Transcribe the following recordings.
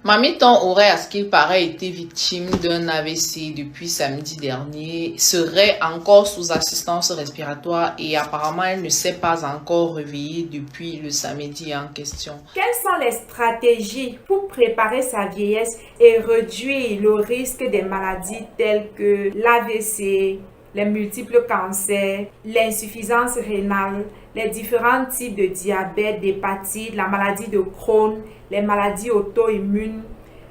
Mamiton aurait, à ce qu'il paraît, été victime d'un AVC depuis samedi dernier, serait encore sous assistance respiratoire et apparemment elle ne s'est pas encore réveillée depuis le samedi en question. Quelles sont les stratégies pour préparer sa vieillesse et réduire le risque des maladies telles que l'AVC, les multiples cancers, l'insuffisance rénale, les différents types de diabète, d'hépatite, la maladie de Crohn, les maladies auto-immunes,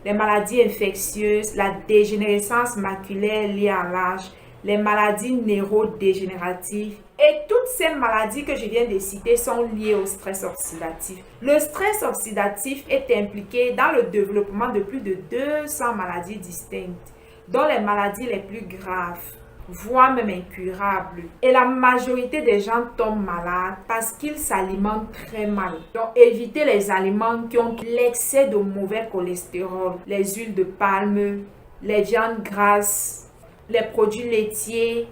les maladies infectieuses, la dégénérescence maculaire liée à l'âge, les maladies neurodégénératives. Et toutes ces maladies que je viens de citer sont liées au stress oxydatif. Le stress oxydatif est impliqué dans le développement de plus de 200 maladies distinctes, dont les maladies les plus graves, voire même incurables. Et la majorité des gens tombent malades parce qu'ils s'alimentent très mal. Donc, évitez les aliments qui ont l'excès de mauvais cholestérol, les huiles de palme, les viandes grasses, les produits laitiers,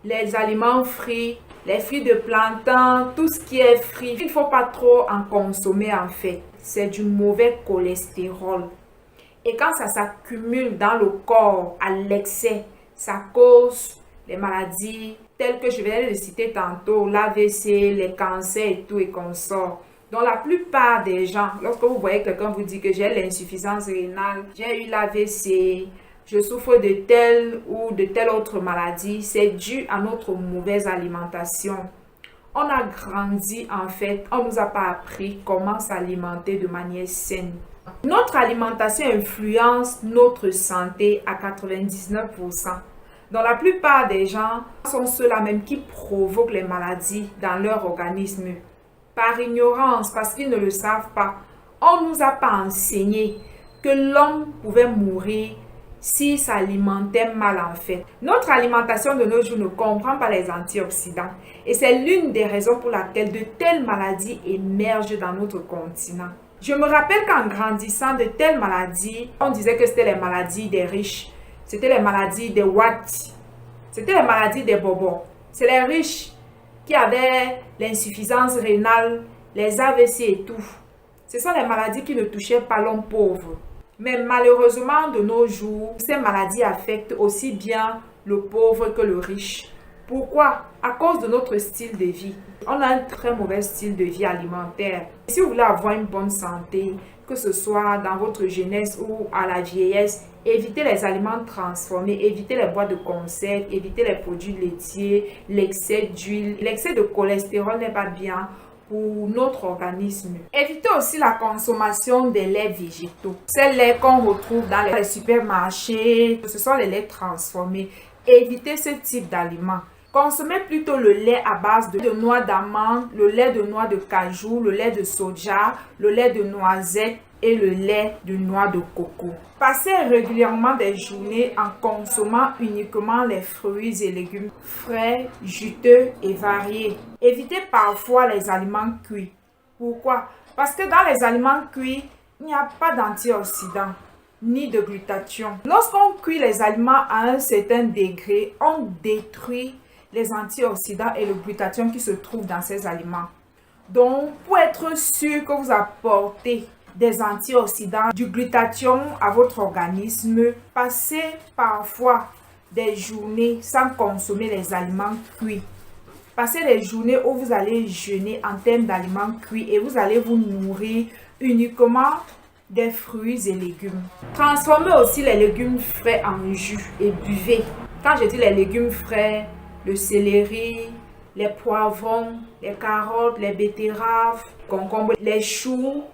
les aliments frits, les fruits de plantain, tout ce qui est frit. Il ne faut pas trop en consommer en fait. C'est du mauvais cholestérol. Et quand ça s'accumule dans le corps à l'excès, ça cause les maladies telles que je viens de citer tantôt, l'AVC, les cancers et tout et consorts. Donc la plupart des gens, lorsque vous voyez quelqu'un vous dit que j'ai l'insuffisance rénale, j'ai eu l'AVC, je souffre de telle ou de telle autre maladie, c'est dû à notre mauvaise alimentation. On a grandi en fait, on ne nous a pas appris comment s'alimenter de manière saine. Notre alimentation influence notre santé à 99%. Donc la plupart des gens sont ceux-là même qui provoquent les maladies dans leur organisme. Par ignorance, parce qu'ils ne le savent pas, on ne nous a pas enseigné que l'homme pouvait mourir s'il s'alimentait mal en fait. Notre alimentation de nos jours ne comprend pas les antioxydants. Et c'est l'une des raisons pour laquelle de telles maladies émergent dans notre continent. Je me rappelle qu'en grandissant, de telles maladies, on disait que c'était les maladies des riches. C'était les maladies des watts. C'était les maladies des bobos. C'est les riches qui avaient l'insuffisance rénale, les AVC et tout. Ce sont les maladies qui ne touchaient pas l'homme pauvre. Mais malheureusement, de nos jours, ces maladies affectent aussi bien le pauvre que le riche. Pourquoi? À cause de notre style de vie. On a un très mauvais style de vie alimentaire. Si vous voulez avoir une bonne santé, que ce soit dans votre jeunesse ou à la vieillesse, évitez les aliments transformés, évitez les boîtes de conserve, évitez les produits laitiers, l'excès d'huile. L'excès de cholestérol n'est pas bien pour notre organisme. Évitez aussi la consommation des laits végétaux. Ces laits qu'on retrouve dans les supermarchés, ce sont les laits transformés. Évitez ce type d'aliments. Consommez plutôt le lait à base de noix d'amande, le lait de noix de cajou, le lait de soja, le lait de noisette et le lait de noix de coco. Passez régulièrement des journées en consommant uniquement les fruits et légumes frais, juteux et variés. Évitez parfois les aliments cuits. Pourquoi? Parce que dans les aliments cuits, il n'y a pas d'antioxydants ni de glutathion. Lorsqu'on cuit les aliments à un certain degré, on détruit les antioxydants et le glutathion qui se trouvent dans ces aliments. Donc, pour être sûr que vous apportez des antioxydants, du glutathion à votre organisme, passez parfois des journées sans consommer les aliments cuits. Passez des journées où vous allez jeûner en termes d'aliments cuits et vous allez vous nourrir uniquement des fruits et légumes. Transformez aussi les légumes frais en jus et buvez. Quand je dis les légumes frais, le céleri, les poivrons, les carottes, les betteraves, concombres, les choux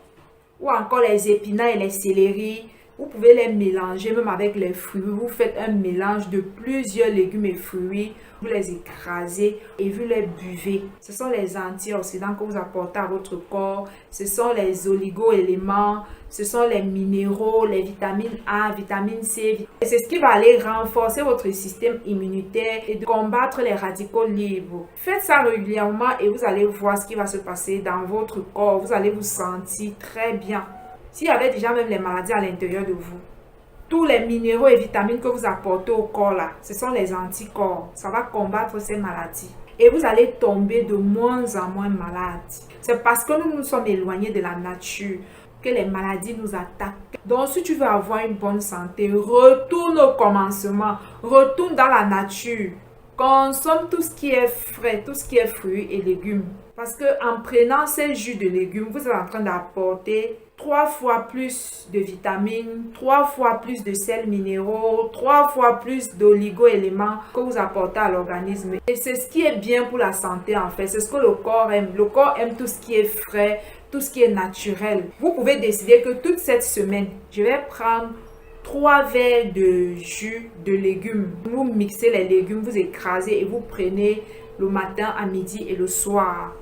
ou encore les épinards et les céleris. Vous pouvez les mélanger même avec les fruits. Vous faites un mélange de plusieurs légumes et fruits. Vous les écrasez et vous les buvez. Ce sont les antioxydants que vous apportez à votre corps. Ce sont les oligo-éléments. Ce sont les minéraux, les vitamines A, vitamine C. Et c'est ce qui va aller renforcer votre système immunitaire et de combattre les radicaux libres. Faites ça régulièrement et vous allez voir ce qui va se passer dans votre corps. Vous allez vous sentir très bien. S'il y avait déjà même les maladies à l'intérieur de vous, tous les minéraux et vitamines que vous apportez au corps là, ce sont les anticorps. Ça va combattre ces maladies. Et vous allez tomber de moins en moins malade. C'est parce que nous nous sommes éloignés de la nature. que les maladies nous attaquent. Donc, si tu veux avoir une bonne santé, retourne au commencement, retourne dans la nature. Consomme tout ce qui est frais, tout ce qui est fruits et légumes. Parce qu'en prenant ces jus de légumes, vous êtes en train d'apporter 3 fois plus de vitamines, 3 fois plus de sels minéraux, 3 fois plus d'oligo-éléments que vous apportez à l'organisme. Et c'est ce qui est bien pour la santé en fait. C'est ce que le corps aime. Le corps aime tout ce qui est frais, tout ce qui est naturel. Vous pouvez décider que toute cette semaine, je vais prendre 3 verres de jus de légumes. Vous mixez les légumes, vous écrasez et vous prenez le matin, à midi et le soir.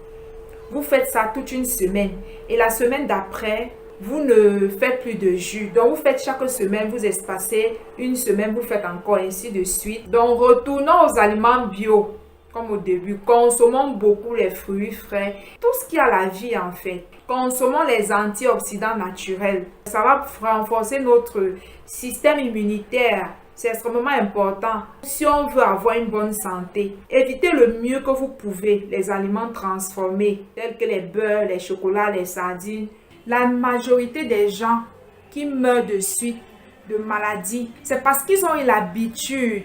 Vous faites ça toute une semaine. Et la semaine d'après, vous ne faites plus de jus. Donc, vous faites chaque semaine, vous espacez une semaine, vous faites encore ainsi de suite. Donc, retournons aux aliments bio, comme au début. Consommons beaucoup les fruits frais, tout ce qui a la vie en fait. Consommons les antioxydants naturels. Ça va renforcer notre système immunitaire. C'est extrêmement important si on veut avoir une bonne santé. Évitez le mieux que vous pouvez les aliments transformés, tels que les beurres, les chocolats, les sardines. La majorité des gens qui meurent de suite de maladies, c'est parce qu'ils ont eu l'habitude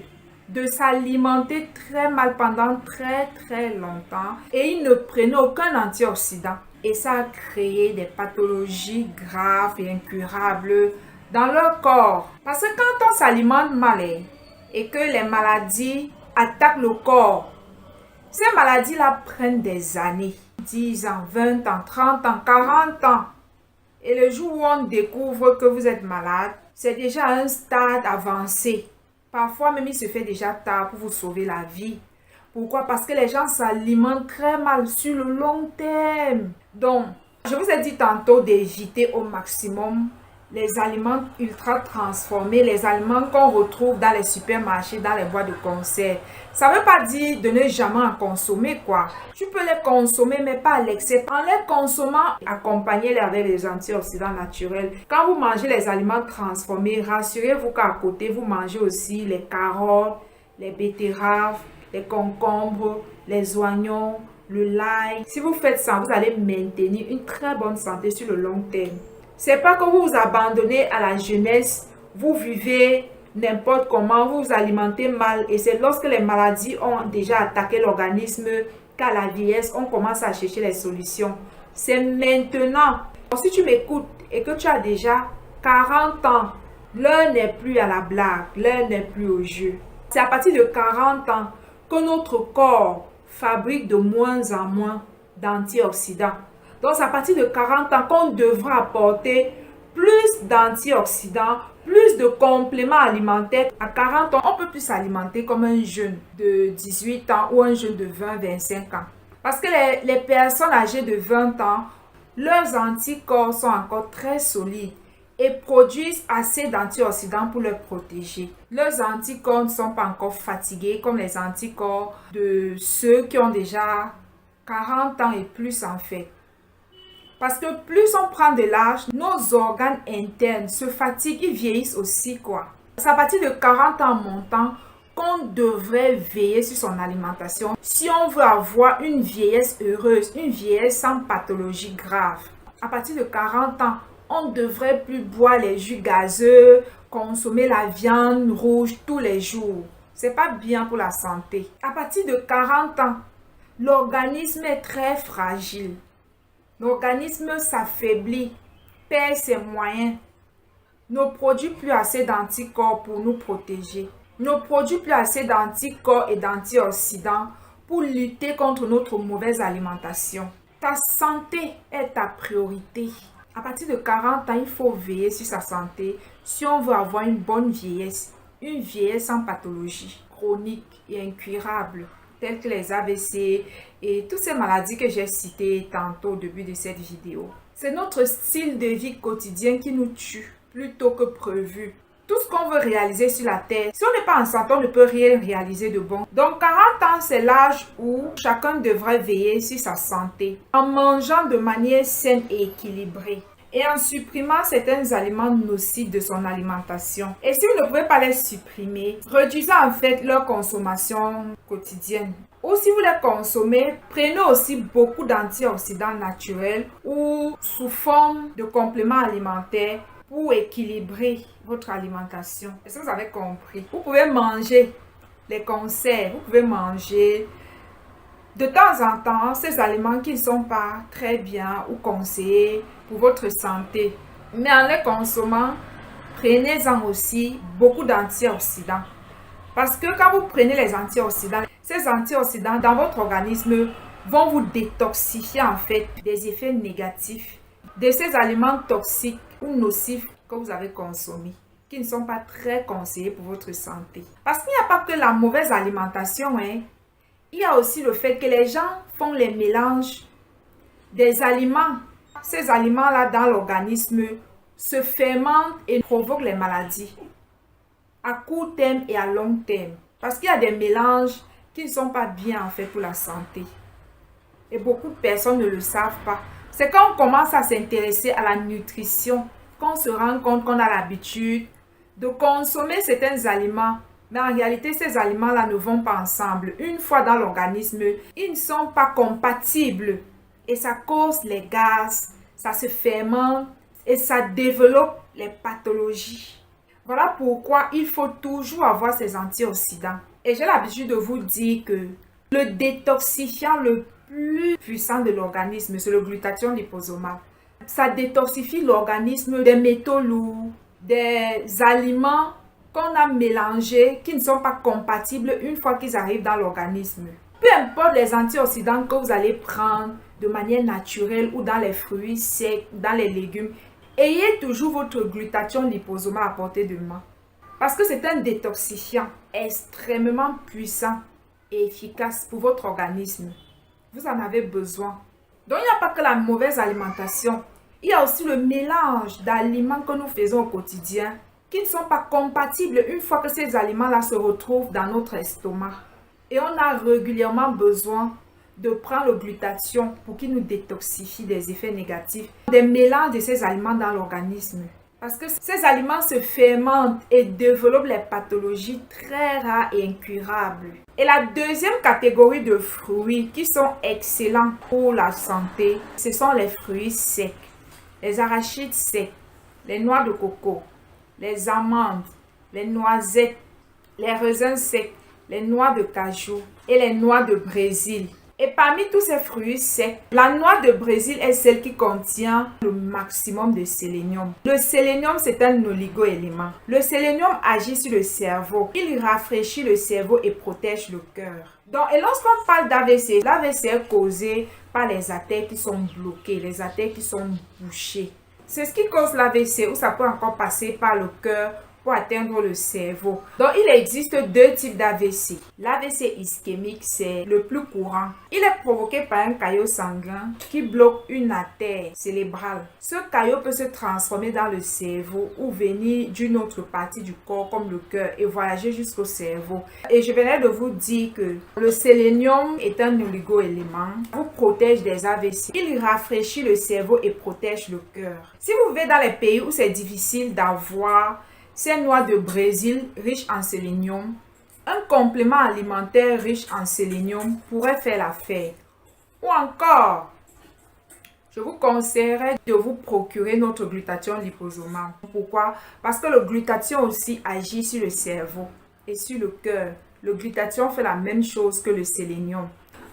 de s'alimenter très mal pendant très longtemps et ils ne prenaient aucun antioxydant. Et ça a créé des pathologies graves et incurables dans leur corps. Parce que quand on s'alimente mal et que les maladies attaquent le corps, ces maladies-là prennent des années, 10 ans, 20 ans, 30 ans, 40 ans. Et le jour où on découvre que vous êtes malade, c'est déjà un stade avancé. Parfois même, il se fait déjà tard pour vous sauver la vie. Pourquoi? Parce que les gens s'alimentent très mal sur le long terme. Donc, je vous ai dit tantôt d'éviter au maximum les aliments ultra transformés, les aliments qu'on retrouve dans les supermarchés, dans les boîtes de conserve. Ça ne veut pas dire de ne jamais en consommer, quoi. Tu peux les consommer, mais pas à l'excès. En les consommant, accompagnez-les avec les antioxydants naturels. Quand vous mangez les aliments transformés, rassurez-vous qu'à côté, vous mangez aussi les carottes, les betteraves, les concombres, les oignons, le l'ail. Si vous faites ça, vous allez maintenir une très bonne santé sur le long terme. C'est pas que vous vous abandonnez à la jeunesse, vous vivez n'importe comment, vous vous alimentez mal et c'est lorsque les maladies ont déjà attaqué l'organisme qu'à la vieillesse, on commence à chercher les solutions. C'est maintenant. Si tu m'écoutes et que tu as déjà 40 ans, l'heure n'est plus à la blague, l'heure n'est plus au jeu. C'est à partir de 40 ans que notre corps fabrique de moins en moins d'antioxydants. Donc, c'est à partir de 40 ans qu'on devra apporter plus d'antioxydants, plus de compléments alimentaires. À 40 ans, on peut plus s'alimenter comme un jeune de 18 ans ou un jeune de 20-25 ans. Parce que les personnes âgées de 20 ans, leurs anticorps sont encore très solides et produisent assez d'antioxydants pour les protéger. Leurs anticorps ne sont pas encore fatigués comme les anticorps de ceux qui ont déjà 40 ans et plus en fait. Parce que plus on prend de l'âge, nos organes internes se fatiguent, ils vieillissent aussi quoi. C'est à partir de 40 ans montant qu'on devrait veiller sur son alimentation si on veut avoir une vieillesse heureuse, une vieillesse sans pathologie grave. À partir de 40 ans, on ne devrait plus boire les jus gazeux, consommer la viande rouge tous les jours. C'est pas bien pour la santé. À partir de 40 ans, l'organisme est très fragile. L'organisme s'affaiblit, perd ses moyens, ne produit plus assez d'anticorps pour nous protéger, ne produit plus assez d'anticorps et d'antioxydants pour lutter contre notre mauvaise alimentation. Ta santé est ta priorité. À partir de 40 ans, il faut veiller sur sa santé si on veut avoir une bonne vieillesse, une vieillesse sans pathologie chronique et incurable, telles que les AVC et toutes ces maladies que j'ai citées tantôt au début de cette vidéo. C'est notre style de vie quotidien qui nous tue plutôt que prévu. Tout ce qu'on veut réaliser sur la terre, si on n'est pas en santé, on ne peut rien réaliser de bon. Donc 40 ans, c'est l'âge où chacun devrait veiller sur sa santé en mangeant de manière saine et équilibrée et en supprimant certains aliments nocifs de son alimentation. Et si vous ne pouvez pas les supprimer, réduisez en fait leur consommation quotidienne. Ou si vous les consommez, prenez aussi beaucoup d'antioxydants naturels ou sous forme de compléments alimentaires pour équilibrer votre alimentation. Est-ce que vous avez compris? Vous pouvez manger les conserves, vous pouvez manger de temps en temps ces aliments qui ne sont pas très bien ou conseillés pour votre santé. Mais en les consommant, prenez-en aussi beaucoup d'antioxydants. Parce que quand vous prenez les antioxydants, ces antioxydants dans votre organisme vont vous détoxifier en fait des effets négatifs de ces aliments toxiques ou nocifs que vous avez consommés, qui ne sont pas très conseillés pour votre santé. Parce qu'il n'y a pas que la mauvaise alimentation, il y a aussi le fait que les gens font les mélanges des aliments. Ces aliments-là dans l'organisme se fermentent et provoquent les maladies à court terme et à long terme. Parce qu'il y a des mélanges qui ne sont pas bien en fait pour la santé. Et beaucoup de personnes ne le savent pas. C'est quand on commence à s'intéresser à la nutrition qu'on se rend compte qu'on a l'habitude de consommer certains aliments. Mais en réalité, ces aliments-là ne vont pas ensemble. Une fois dans l'organisme, ils ne sont pas compatibles. Et ça cause les gaz, ça se fermente et ça développe les pathologies. Voilà pourquoi il faut toujours avoir ces antioxydants. Et j'ai l'habitude de vous dire que le détoxifiant le plus puissant de l'organisme, c'est le glutathion liposomal. Ça détoxifie l'organisme des métaux lourds, des aliments qu'on a mélangés qui ne sont pas compatibles une fois qu'ils arrivent dans l'organisme. Peu importe les antioxydants que vous allez prendre de manière naturelle ou dans les fruits secs, dans les légumes, ayez toujours votre glutathion liposomal à portée de main. Parce que c'est un détoxifiant extrêmement puissant et efficace pour votre organisme. Vous en avez besoin. Donc il n'y a pas que la mauvaise alimentation. Il y a aussi le mélange d'aliments que nous faisons au quotidien qui ne sont pas compatibles une fois que ces aliments-là se retrouvent dans notre estomac. Et on a régulièrement besoin de prendre le glutathion pour qu'il nous détoxifie des effets négatifs, des mélanges de ces aliments dans l'organisme. Parce que ces aliments se fermentent et développent les pathologies très rares et incurables. Et la deuxième catégorie de fruits qui sont excellents pour la santé, ce sont les fruits secs, les arachides secs, les noix de coco, les amandes, les noisettes, les raisins secs, les noix de cajou et les noix de Brésil. Et parmi tous ces fruits secs, la noix de Brésil est celle qui contient le maximum de sélénium. Le sélénium, c'est un oligo-élément. Le sélénium agit sur le cerveau. Il rafraîchit le cerveau et protège le cœur. Et lorsqu'on parle d'AVC, l'AVC est causé par les artères qui sont bloquées, les artères qui sont bouchées. C'est ce qui cause l'AVC, ou ça peut encore passer par le cœur pour atteindre le cerveau. Donc, il existe deux types d'AVC. L'AVC ischémique, c'est le plus courant. Il est provoqué par un caillot sanguin qui bloque une artère cérébrale. Ce caillot peut se transformer dans le cerveau ou venir d'une autre partie du corps comme le cœur et voyager jusqu'au cerveau. Et je venais de vous dire que le sélénium est un oligo-élément. Vous protège des AVC. Il rafraîchit le cerveau et protège le cœur. Si vous vivez dans les pays où c'est difficile d'avoir ces noix de Brésil riches en sélénium, un complément alimentaire riche en sélénium pourrait faire l'affaire. Ou encore, je vous conseillerais de vous procurer notre glutathion liposomal. Pourquoi? Parce que le glutathion aussi agit sur le cerveau et sur le cœur. Le glutathion fait la même chose que le sélénium.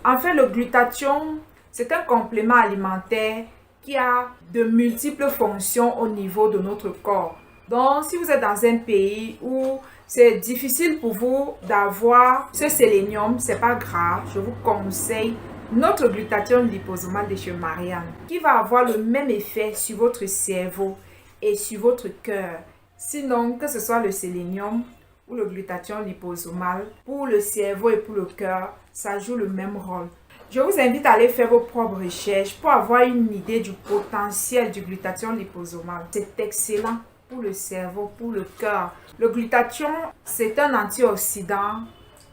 En fait, le glutathion, c'est un complément alimentaire qui a de multiples fonctions au niveau de notre corps. Donc, si vous êtes dans un pays où c'est difficile pour vous d'avoir ce sélénium, c'est pas grave, je vous conseille notre glutathion liposomal de chez Marianne, qui va avoir le même effet sur votre cerveau et sur votre cœur. Sinon, que ce soit le sélénium ou le glutathion liposomal, pour le cerveau et pour le cœur, ça joue le même rôle. Je vous invite à aller faire vos propres recherches pour avoir une idée du potentiel du glutathion liposomal. C'est excellent pour le cerveau, pour le cœur. Le glutathion, c'est un antioxydant,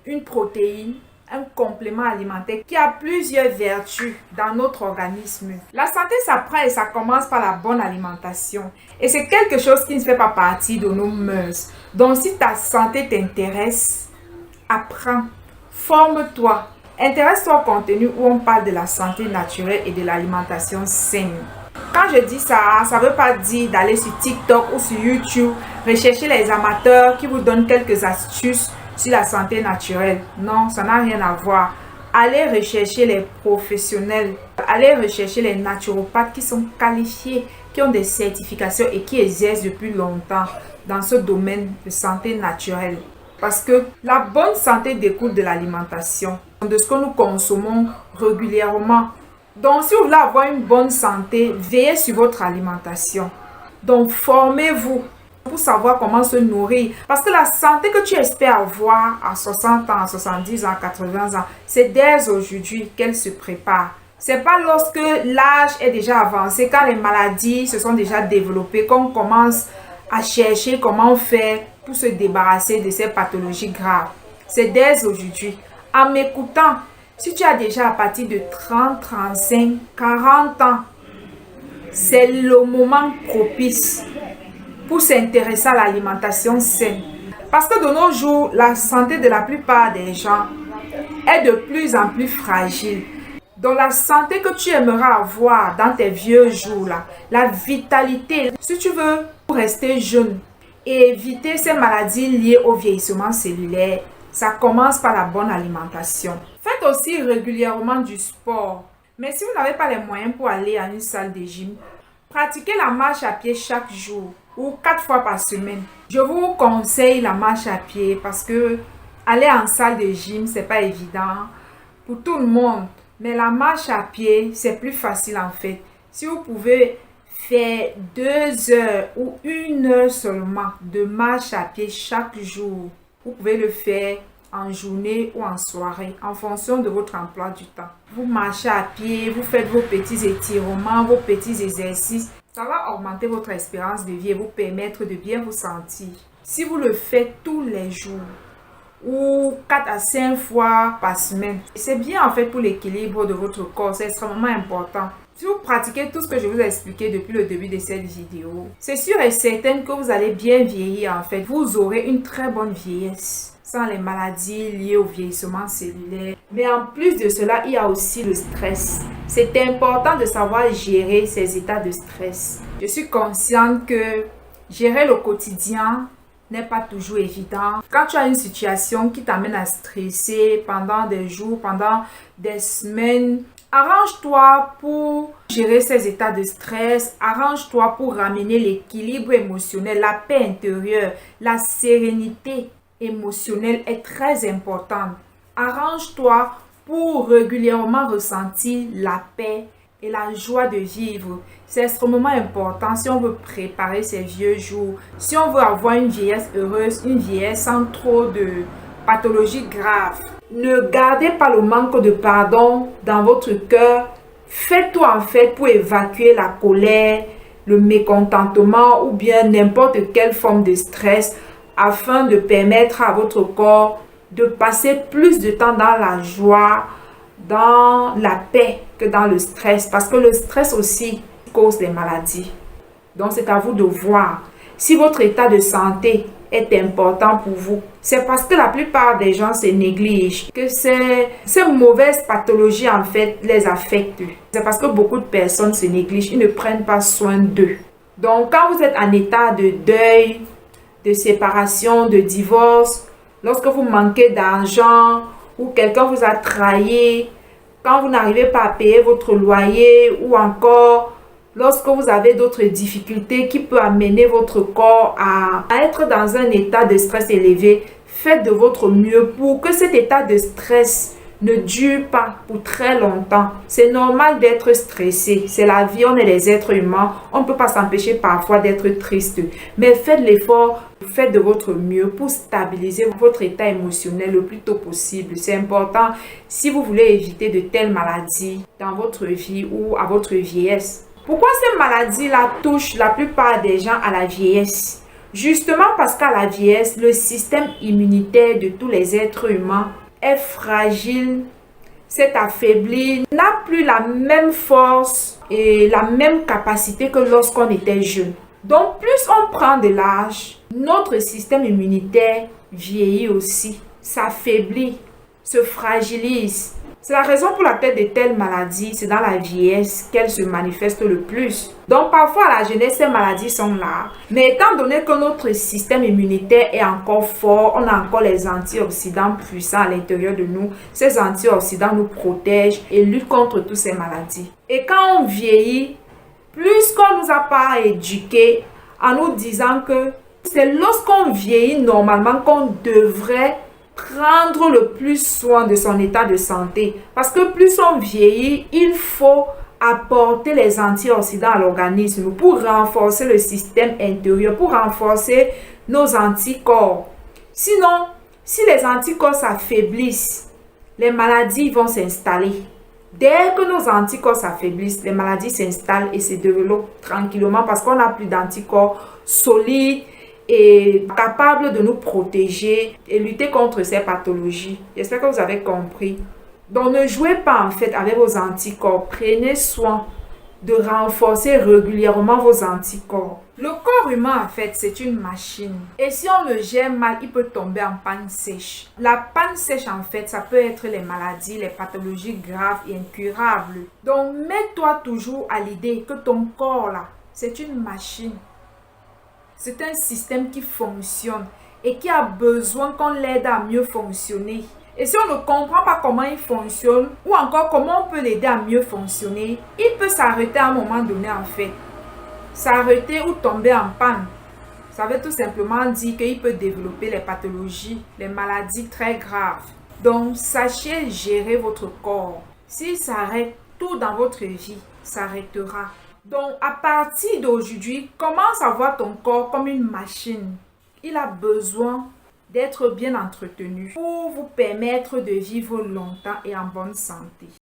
une protéine, un complément alimentaire qui a plusieurs vertus dans notre organisme. La santé s'apprend et ça commence par la bonne alimentation. Et c'est quelque chose qui ne fait pas partie de nos mœurs. Donc si ta santé t'intéresse, apprends, forme-toi Intéresse-toi au contenu où on parle de la santé naturelle et de l'alimentation saine. Quand je dis ça, ça ne veut pas dire d'aller sur TikTok ou sur YouTube, rechercher les amateurs qui vous donnent quelques astuces sur la santé naturelle. Non, ça n'a rien à voir. Allez rechercher les professionnels, allez rechercher les naturopathes qui sont qualifiés, qui ont des certifications et qui exercent depuis longtemps dans ce domaine de santé naturelle. Parce que la bonne santé découle de l'alimentation, de ce que nous consommons régulièrement. Donc, si vous voulez avoir une bonne santé, veillez sur votre alimentation. Donc, formez-vous pour savoir comment se nourrir. Parce que la santé que tu espères avoir à 60 ans, à 70 ans, à 80 ans, c'est dès aujourd'hui qu'elle se prépare. C'est pas lorsque l'âge est déjà avancé, quand les maladies se sont déjà développées, qu'on commence à chercher comment faire pour se débarrasser de ces pathologies graves. C'est dès aujourd'hui. En m'écoutant, si tu as déjà à partir de 30, 35, 40 ans, c'est le moment propice pour s'intéresser à l'alimentation saine. Parce que de nos jours, la santé de la plupart des gens est de plus en plus fragile. Donc la santé que tu aimeras avoir dans tes vieux jours, là, la vitalité, si tu veux rester jeune et éviter ces maladies liées au vieillissement cellulaire, ça commence par la bonne alimentation. Faites aussi régulièrement du sport. Mais si vous n'avez pas les moyens pour aller à une salle de gym, pratiquez la marche à pied chaque jour ou 4 fois par semaine. Je vous conseille la marche à pied parce que aller en salle de gym, c'est pas évident pour tout le monde. Mais la marche à pied, c'est plus facile en fait. Si vous pouvez faire 2 heures ou 1 heure seulement de marche à pied chaque jour, vous pouvez le faire en journée ou en soirée, en fonction de votre emploi du temps. Vous marchez à pied, vous faites vos petits étirements, vos petits exercices. Ça va augmenter votre espérance de vie et vous permettre de bien vous sentir. Si vous le faites tous les jours ou 4 à 5 fois par semaine, c'est bien en fait pour l'équilibre de votre corps, c'est extrêmement important. Si vous pratiquez tout ce que je vous ai expliqué depuis le début de cette vidéo, c'est sûr et certain que vous allez bien vieillir en fait. Vous aurez une très bonne vieillesse sans les maladies liées au vieillissement cellulaire. Mais en plus de cela, il y a aussi le stress. C'est important de savoir gérer ces états de stress. Je suis consciente que gérer le quotidien n'est pas toujours évident. Quand tu as une situation qui t'amène à stresser pendant des jours, pendant des semaines, arrange-toi pour gérer ces états de stress. Arrange-toi pour ramener l'équilibre émotionnel, la paix intérieure, la sérénité émotionnelle est très importante. Arrange-toi pour régulièrement ressentir la paix et la joie de vivre. C'est extrêmement important si on veut préparer ces vieux jours, si on veut avoir une vieillesse heureuse, une vieillesse sans trop de pathologies graves. Ne gardez pas le manque de pardon dans votre cœur. Faites-tout en fait pour évacuer la colère, le mécontentement ou bien n'importe quelle forme de stress afin de permettre à votre corps de passer plus de temps dans la joie, dans la paix que dans le stress. Parce que le stress aussi cause des maladies. Donc c'est à vous de voir si votre état de santé est important pour vous. C'est parce que la plupart des gens se négligent que ces mauvaises pathologies en fait les affectent. C'est parce que beaucoup de personnes se négligent, ils ne prennent pas soin d'eux. Donc quand vous êtes en état de deuil, de séparation, de divorce, lorsque vous manquez d'argent ou quelqu'un vous a trahi, quand vous n'arrivez pas à payer votre loyer ou encore lorsque vous avez d'autres difficultés qui peuvent amener votre corps à être dans un état de stress élevé, faites de votre mieux pour que cet état de stress ne dure pas pour très longtemps. C'est normal d'être stressé. C'est la vie, on est des êtres humains. On ne peut pas s'empêcher parfois d'être triste. Mais faites l'effort, faites de votre mieux pour stabiliser votre état émotionnel le plus tôt possible. C'est important si vous voulez éviter de telles maladies dans votre vie ou à votre vieillesse. Pourquoi ces maladies-là touchent la plupart des gens à la vieillesse? Justement parce qu'à la vieillesse, le système immunitaire de tous les êtres humains est fragile, s'est affaibli, n'a plus la même force et la même capacité que lorsqu'on était jeune. Donc plus on prend de l'âge, notre système immunitaire vieillit aussi, s'affaiblit, se fragilise. C'est la raison pour laquelle de telles maladies, c'est dans la vieillesse qu'elles se manifestent le plus. Donc parfois à la jeunesse, ces maladies sont là. Mais étant donné que notre système immunitaire est encore fort, on a encore les antioxydants puissants à l'intérieur de nous. Ces antioxydants nous protègent et luttent contre toutes ces maladies. Et quand on vieillit, plus qu'on nous a pas éduqués en nous disant que c'est lorsqu'on vieillit normalement qu'on devrait prendre le plus soin de son état de santé. Parce que plus on vieillit, il faut apporter les antioxydants à l'organisme pour renforcer le système intérieur, pour renforcer nos anticorps. Sinon, si les anticorps s'affaiblissent, les maladies vont s'installer. Dès que nos anticorps s'affaiblissent, les maladies s'installent et se développent tranquillement parce qu'on n'a plus d'anticorps solides et capables de nous protéger et lutter contre ces pathologies. J'espère que vous avez compris. Donc ne jouez pas en fait avec vos anticorps. Prenez soin de renforcer régulièrement vos anticorps. Le corps humain en fait c'est une machine. Et si on le gère mal, il peut tomber en panne sèche. La panne sèche en fait ça peut être les maladies, les pathologies graves et incurables. Donc mets-toi toujours à l'idée que ton corps là c'est une machine. C'est un système qui fonctionne et qui a besoin qu'on l'aide à mieux fonctionner. Et si on ne comprend pas comment il fonctionne ou encore comment on peut l'aider à mieux fonctionner, il peut s'arrêter à un moment donné en fait. S'arrêter ou tomber en panne. Ça veut tout simplement dire qu'il peut développer les pathologies, les maladies très graves. Donc, sachez gérer votre corps. S'il s'arrête, tout dans votre vie s'arrêtera. Donc, à partir d'aujourd'hui, commence à voir ton corps comme une machine. Il a besoin d'être bien entretenu pour vous permettre de vivre longtemps et en bonne santé.